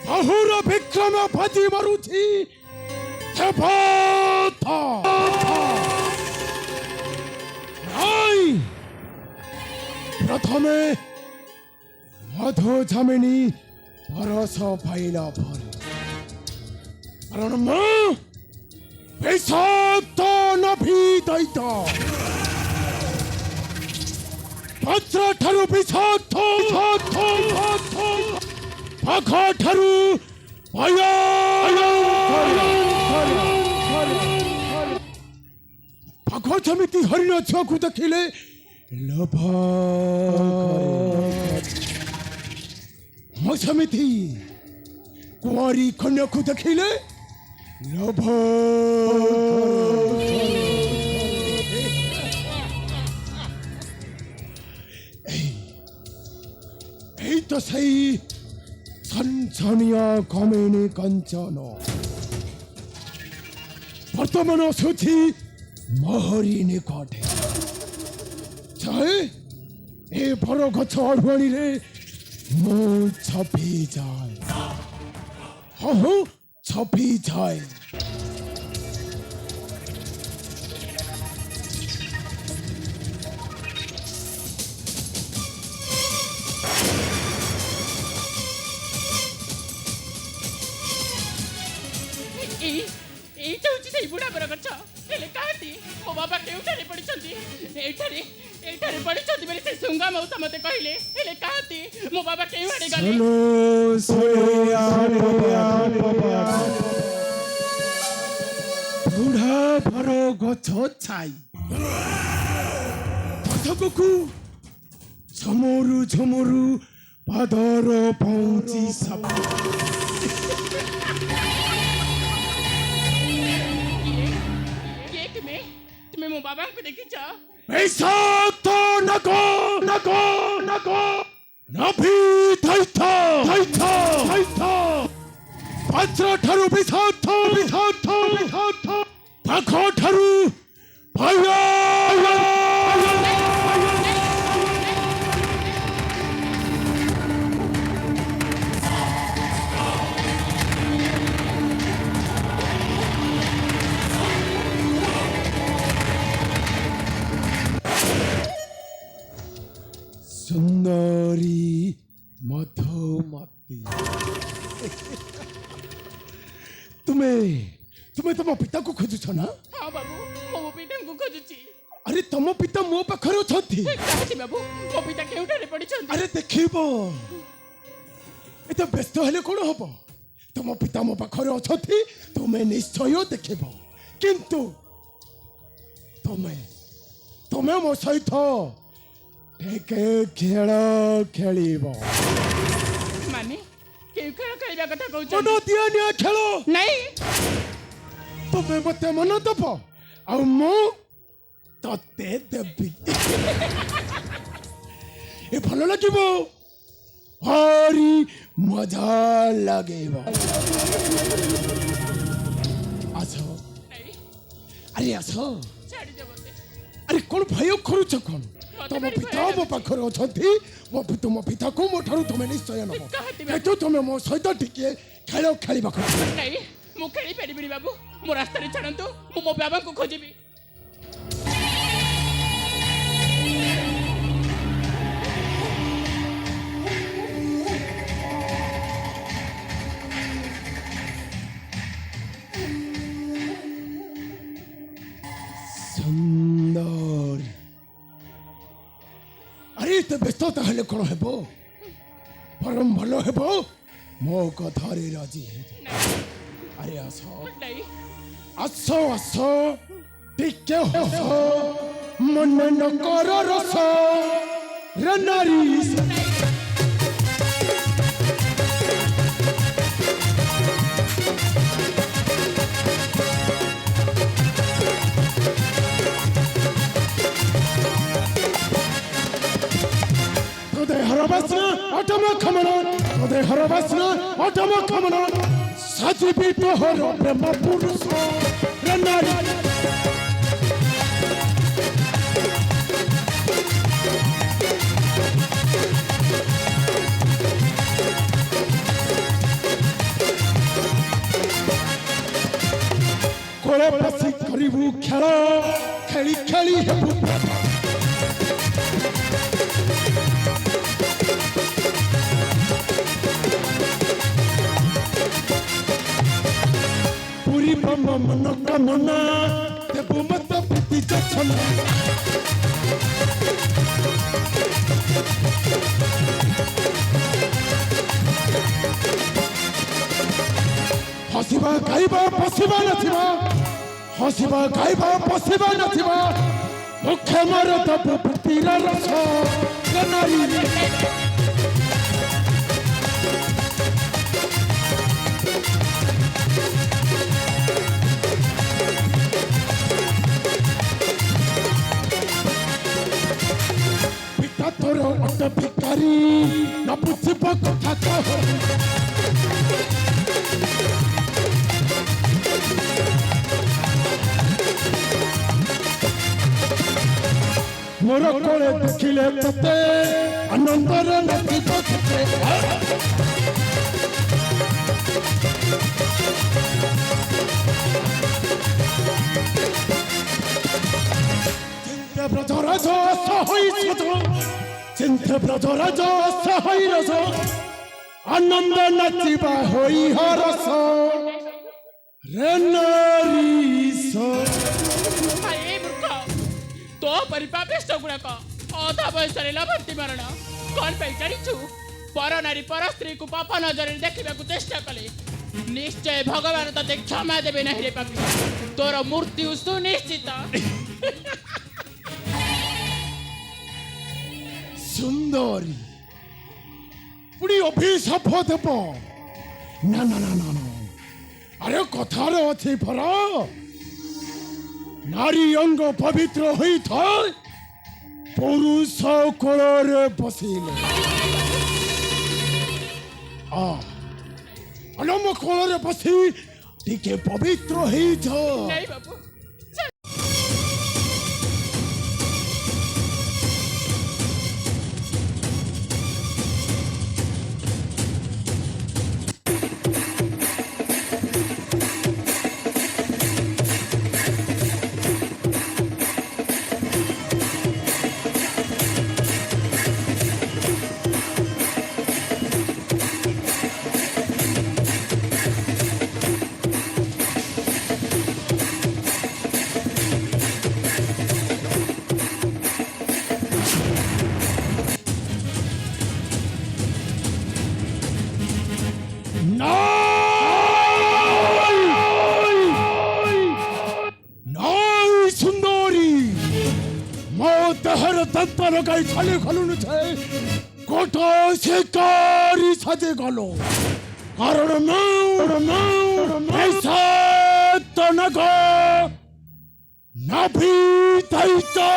बहुर विक्रम भजी मरुछि प्रथमे मधु झमिनी परस पाइला पर कारण मैं विषाक्त नभी दैत वज्र ठारु विषाक्त पाख ठारु पाख जमिति हरिण छुआ को देखिले लोभ मैं समिति कुंवारी कन्या को देखिले लोभ तो सही छनछनिया कमेनी कंचन वर्तमान सूची महरी निकटे चाहे ए बड़ गछ अड़ुआणी रे मु छपी जाए हाँ छपी जाए बुढ़ा बर गछ हेले काटी मो बाबा केउठारे पड़िछंती एठारे एठारे पड़िछंती बेले से सुंगा मौसा मते कहिले हेले काटी मो बाबा केउठारे गले चलो सोया बुढ़ा बर गछ छाई पथकku झमरू झमरू पादर पहुंची सब मो बाबा को देखी चा विषाक्त नको नको नको नभी दैथा दैथा दैथा वज्र ठारु विषाक्त विषाक्त विषाक्त पाख ठारु भया सुंदरी मधुमती तुम्हें तुम पिता को खोजुछ ना? हाँ बाबू मो पिता को खोजुची। अरे तुम पिता मो पाखरे अछंती। काहे बाबू मो पिता केउठारे पड़िछंती? अरे देखिबो एते व्यस्त हेले कोन हबो तुम पिता मो पाखरे अछंती तुम्हें निश्चय देखिबो किंतु तुम्हें मो सहित टेके खेल खेलिबो माने के खेल खेलबा कथा कहउछ मन दिया निया खेल नहीं तुम्हें मते मन दब आ मु तते देबी ए भल लागिबो भारी मजा लागेबो आछो अरे आछो छाड़ी दे मते अरे कोन भय करूछ कोन तुम पिता मो पाखरे अछंती तुम पिता को मो ठारू तुम निश्चय नबो केतु तुम मो सहित टिके खेल खेलिबा नहीं मु खेली परिबिनी बाबू मो रास्ता रे छाड़ंतु मु मो बाबा को खोजिबी सुंदर अरे तो व्यस्तता हेले कौन हेबो परम भलो हेबो मो कथारे राजी हे अरे आसो आसो आसो टिके हो मन न कर रस रे नारी हरबासना अटमा खमना तदे हरबासना अटमा खमना सजीवी तोहर प्रेम पुरुष रे नारी কোলে বসি করিবু খেল খেলি খেলি হেবু পুরি ব্রহ্ম মনোকামনা দেবু মত প্রীতি যচ্ছনা হসিবা গাইবা বসিবা নথিবা হসিবা গাইবা বসিবা নথিবা মুখে মর দেবু প্রীতির রস নারী পিতা তোর অট ভিকারি না বুঝিব কথা কহ মোর কোলে দেখিলে তোতে আনন্দর নাচিব খেতে চিন্তে ব্রজরাজ সহই সজ চিন্তে ব্রজরাজ সহই রস আনন্দ নাচিবা হই হরস রে নারীস ଏ ମୂର୍ଖ ତୋ ପରିପାପିଷ୍ଟ ଗୁଡ଼ାକ ଅଧା ବୟସରେ ଲଭନ୍ତି ମରଣ କଣ ପାଇଁ ଜାଣିଛୁ ପର ନାରୀ ପର ସ୍ତ୍ରୀକୁ ପାପ ନଜରରେ ଦେଖିବାକୁ ଚେଷ୍ଟା କଲେ ନିଶ୍ଚୟ ଭଗବାନ ତତେ କ୍ଷମା ଦେବେ ନାହିଁ ରେ ପାପି ତୋର ମୃତ୍ୟୁ ସୁନିଶ୍ଚିତ সুন্দরী পুরি অভিশাপ দেব না না না না না আরে কথার আছে ভরা নারী অঙ্গ পবিত্র হইথায় পুরুষ কোଳରେ বসিলে আলম কোଳରେ বসি টিকে পবিত্র হইছ ନାଇଁ ବାବୁ সুন্দরী দেহের দন্ত লগাই ছালে খলুন কোট শিকারি সাজে গেল কারণ তনক নাভি তাইতা